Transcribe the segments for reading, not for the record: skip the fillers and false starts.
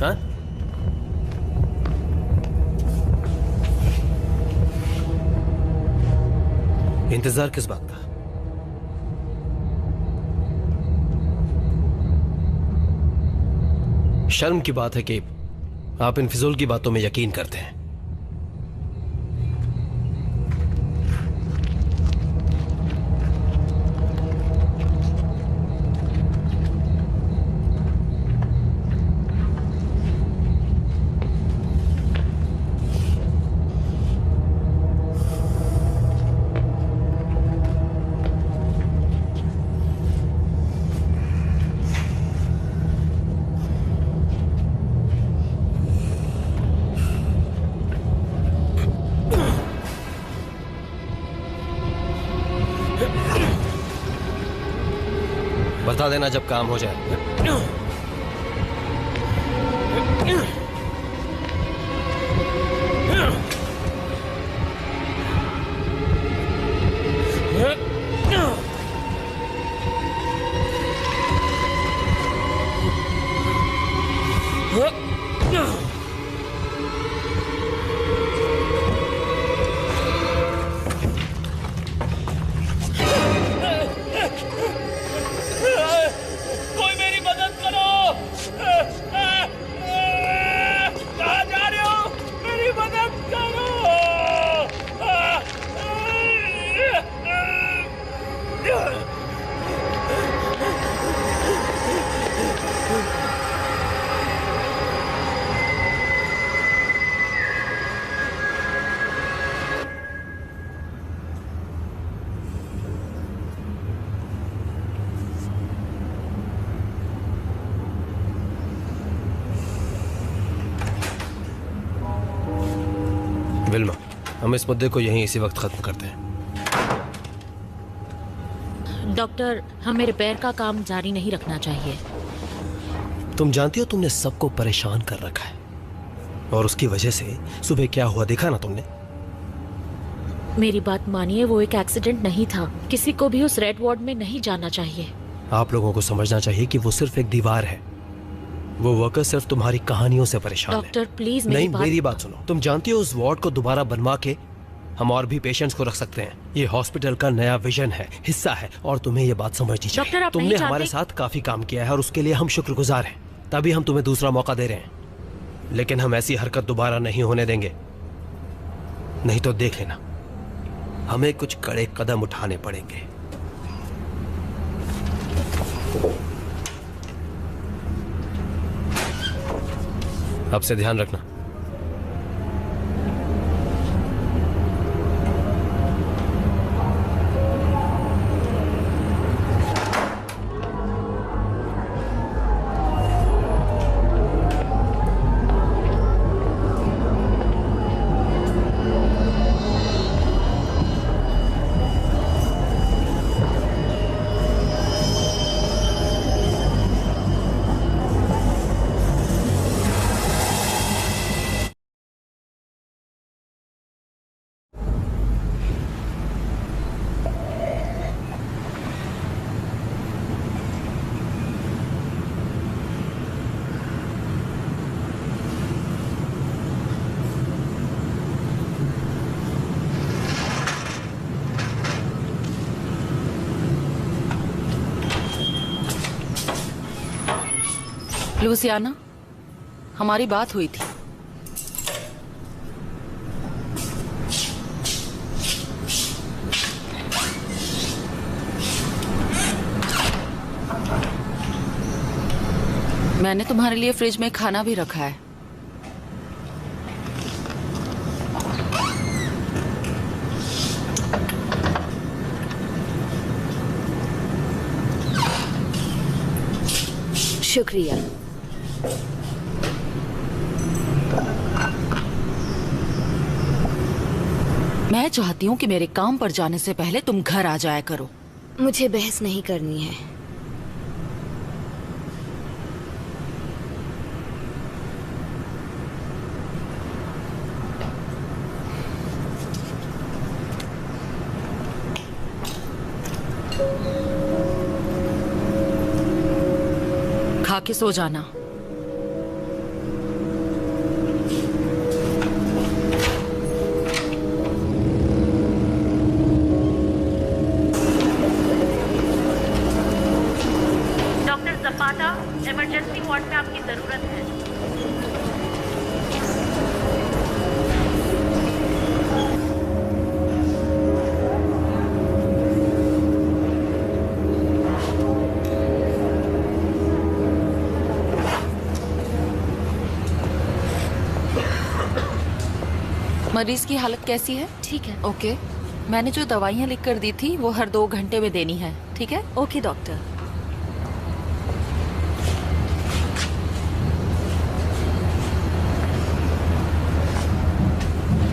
हाँ? इंतजार किस बात का? शर्म की बात है कि आप इन फिजूल की बातों में यकीन करते हैं। बता देना जब काम हो जाए। विल्मा, हम इस मुद्दे को यहीं इसी वक्त खत्म करते हैं। डॉक्टर, हमें रिपेयर का काम जारी नहीं रखना चाहिए। तुम जानती हो तुमने सबको परेशान कर रखा है, और उसकी वजह से सुबह क्या हुआ देखा ना तुमने? मेरी बात मानिए, वो एक एक्सीडेंट नहीं था। किसी को भी उस रेड वार्ड में नहीं जाना चाहिए। आप लोगों को समझना चाहिए कि वो सिर्फ एक दीवार है। वो वर्कर सिर्फ तुम्हारी कहानियों से परेशान है। डॉक्टर प्लीज मेरी बात सुनो। तुम जानती हो उस वार्ड को दोबारा बनवा के हम और भी पेशेंट्स को रख सकते हैं। ये हॉस्पिटल का नया विजन है, हिस्सा है, और तुम्हें ये बात समझनी चाहिए। डॉक्टर, आप तुमने नहीं हमारे चाहते? साथ काफी काम किया है और उसके लिए हम शुक्रगुजार हैं। तभी हम तुम्हें दूसरा मौका दे रहे हैं, लेकिन हम ऐसी हरकत दोबारा नहीं होने देंगे। नहीं तो देख लेना, हमें कुछ कड़े कदम उठाने पड़ेंगे। अब से ध्यान रखना। लुसियाना, हमारी बात हुई थी। मैंने तुम्हारे लिए फ्रिज में खाना भी रखा है। शुक्रिया। मैं चाहती हूँ कि मेरे काम पर जाने से पहले तुम घर आ जाया करो। मुझे बहस नहीं करनी है। खा के सो जाना। जरूरत है। मरीज की हालत कैसी है? ठीक है। ओके, मैंने जो दवाइयाँ लिख कर दी थी वो हर 2 घंटे में देनी है, ठीक है? Okay doctor.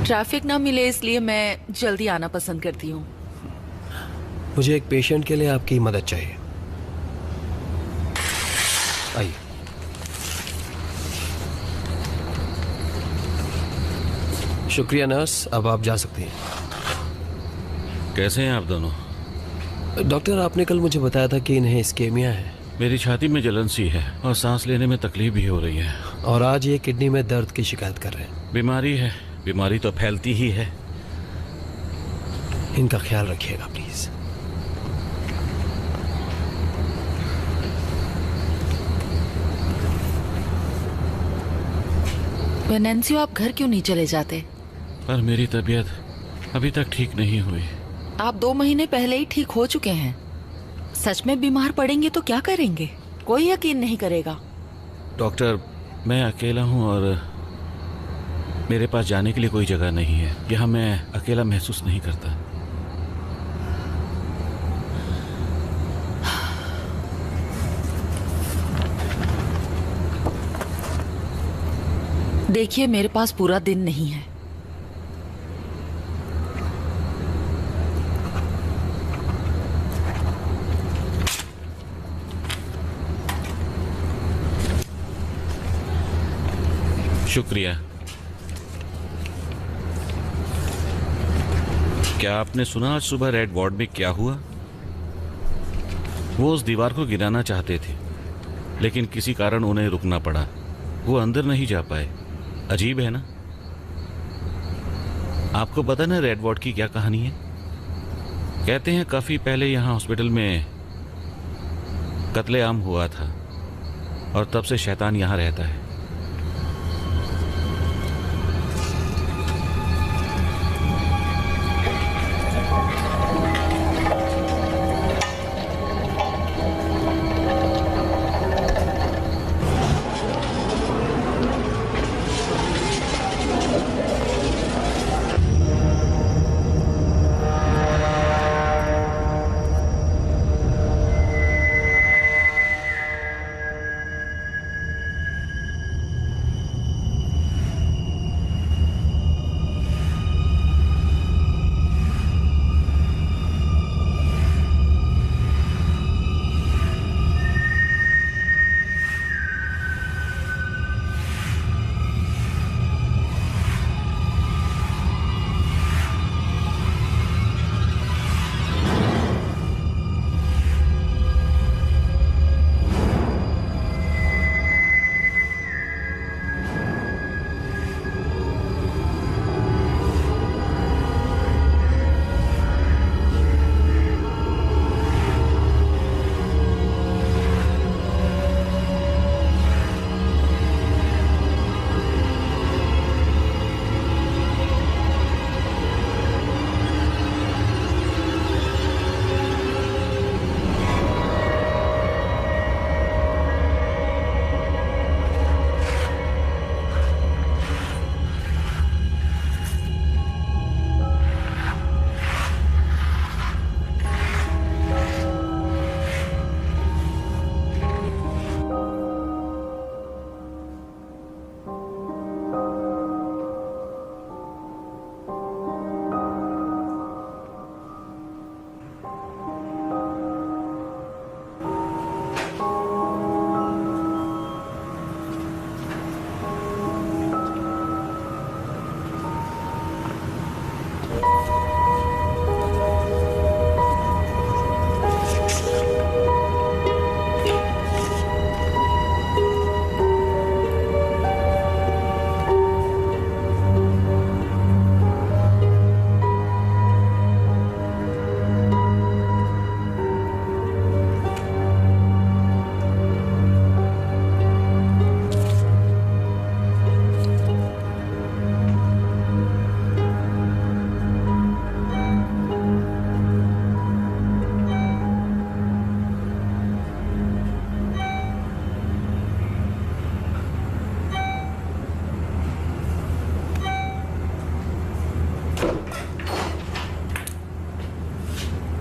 ट्रैफिक ना मिले इसलिए मैं जल्दी आना पसंद करती हूँ। मुझे एक पेशेंट के लिए आपकी मदद चाहिए। आइए। शुक्रिया नर्स, अब आप जा सकती हैं। कैसे हैं आप दोनों? डॉक्टर, आपने कल मुझे बताया था कि इन्हें स्केमिया है मेरी छाती में जलन सी है और सांस लेने में तकलीफ भी हो रही है। और आज ये किडनी में दर्द की शिकायत कर रहे हैं। बीमारी है, बीमारी तो फैलती ही है। इनका ख्याल रखिएगा प्लीज। वेनेंसियो, आप घर क्यों नहीं चले जाते? पर मेरी तबीयत अभी तक ठीक नहीं हुई। आप 2 महीने पहले ही ठीक हो चुके हैं। सच में बीमार पड़ेंगे तो क्या करेंगे? कोई यकीन नहीं करेगा। डॉक्टर, मैं अकेला हूँ और मेरे पास जाने के लिए कोई जगह नहीं है। यहाँ मैं अकेला महसूस नहीं करता। देखिए, मेरे पास पूरा दिन नहीं है। शुक्रिया। क्या आपने सुना आज सुबह रेड वार्ड में क्या हुआ? वो उस दीवार को गिराना चाहते थे, लेकिन किसी कारण उन्हें रुकना पड़ा। वो अंदर नहीं जा पाए। अजीब है ना? आपको पता ना रेड वार्ड की क्या कहानी है? कहते हैं काफी पहले यहाँ हॉस्पिटल में कत्लेआम हुआ था और तब से शैतान यहाँ रहता है।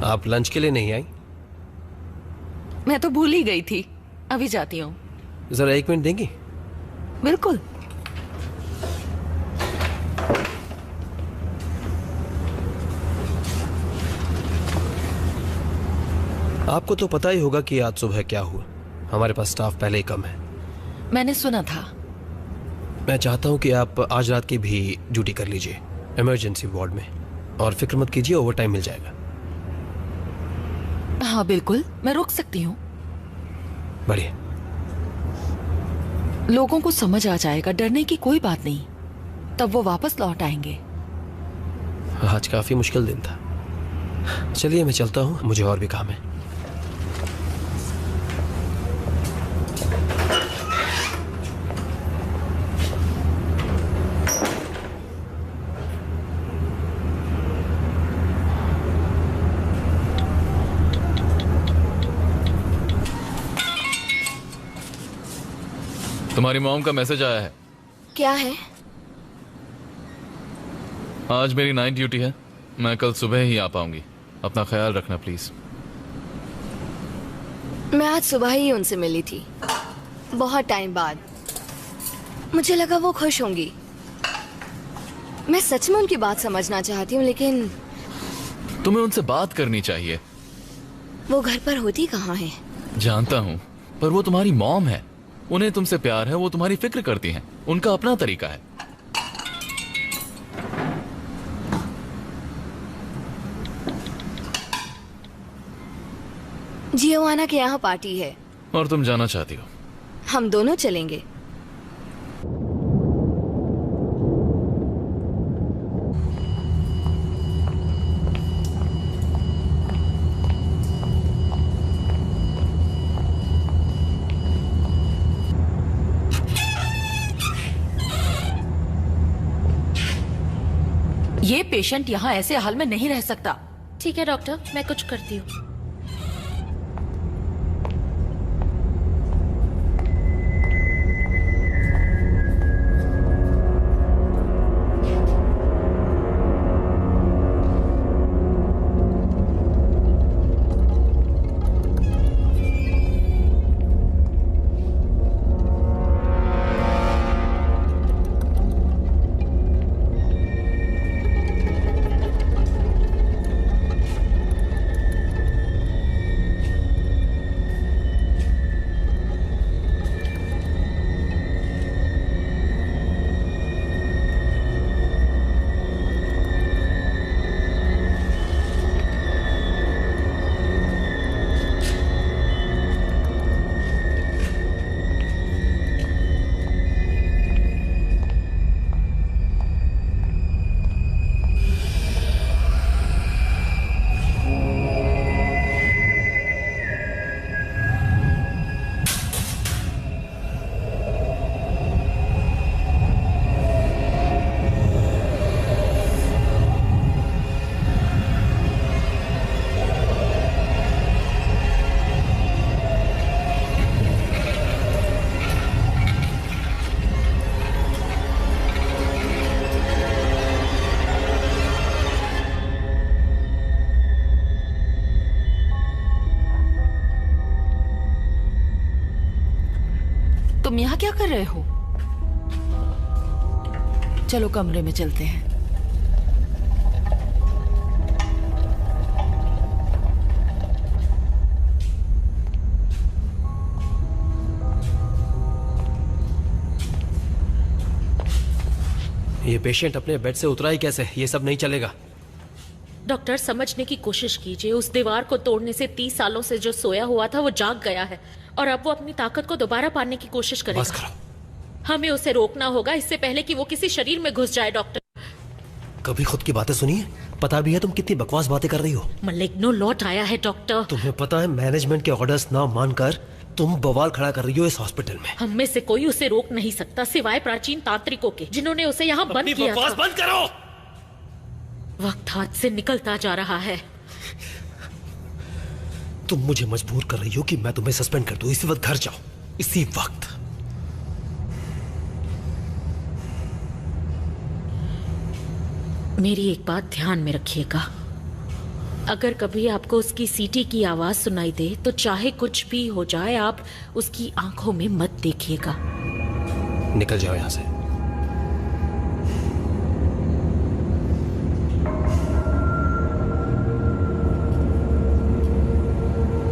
आप लंच के लिए नहीं आई? मैं तो भूल ही गई थी, अभी जाती हूँ। जरा 1 मिनट देंगी? बिल्कुल। आपको तो पता ही होगा कि आज सुबह क्या हुआ। हमारे पास स्टाफ पहले ही कम है। मैंने सुना था। मैं चाहता हूं कि आप आज रात की भी ड्यूटी कर लीजिए इमरजेंसी वार्ड में, और फिक्र मत कीजिए, ओवर टाइम मिल जाएगा। हाँ बिल्कुल, मैं रुक सकती हूँ। बढ़िया। लोगों को समझ आ जाएगा, डरने की कोई बात नहीं, तब वो वापस लौट आएंगे। आज काफी मुश्किल दिन था। चलिए मैं चलता हूं, मुझे और भी काम है। तुम्हारी मॉम का मैसेज आया है। क्या है? आज मेरी नाइट ड्यूटी है, मैं कल सुबह ही आ पाऊंगी। अपना ख्याल रखना प्लीज। मैं आज सुबह ही उनसे मिली थी, बहुत टाइम बाद। मुझे लगा वो खुश होंगी। मैं सच में उनकी बात समझना चाहती हूँ, लेकिन तुम्हें उनसे बात करनी चाहिए। वो घर पर होती कहाँ है? जानता हूं, पर वो तुम्हारी मॉम है, उन्हें तुमसे प्यार है, वो तुम्हारी फिक्र करती हैं, उनका अपना तरीका है। जियोवाना के यहाँ पार्टी है और तुम जाना चाहती हो? हम दोनों चलेंगे। ये पेशेंट यहाँ ऐसे हाल में नहीं रह सकता। ठीक है डॉक्टर, मैं कुछ करती हूँ। तुम यहाँ क्या कर रहे हो? चलो कमरे में चलते हैं। ये पेशेंट अपने बेड से उतरा ही कैसे? ये सब नहीं चलेगा। डॉक्टर समझने की कोशिश कीजिए, उस दीवार को तोड़ने से 30 सालों से जो सोया हुआ था वो जाग गया है और अब वो अपनी ताकत को दोबारा पाने की कोशिश बस करेगा। करो। हमें उसे रोकना होगा इससे पहले कि वो किसी शरीर में घुस जाए। डॉक्टर, कभी खुद की बातें सुनिए। पता भी है तुम कितनी बकवास बातें कर रही हो। मलिग्नो लौट आया है डॉक्टर। तुम्हें पता है मैनेजमेंट के ऑर्डर्स ना मानकर तुम बवाल खड़ा कर रही हो इस हॉस्पिटल में। हम में से कोई उसे रोक नहीं सकता सिवाय प्राचीन तांत्रिकों के, जिन्होंने उसे यहाँ बंद किया था। बंद करो। वक्त हाथ से निकलता जा रहा है। तुम मुझे मजबूर कर रही हो कि मैं तुम्हें सस्पेंड कर दूं। इसी वक्त घर जाओ, इसी वक्त। मेरी एक बात ध्यान में रखिएगा, अगर कभी आपको उसकी सीटी की आवाज सुनाई दे तो चाहे कुछ भी हो जाए, आप उसकी आंखों में मत देखिएगा। निकल जाओ यहाँ से।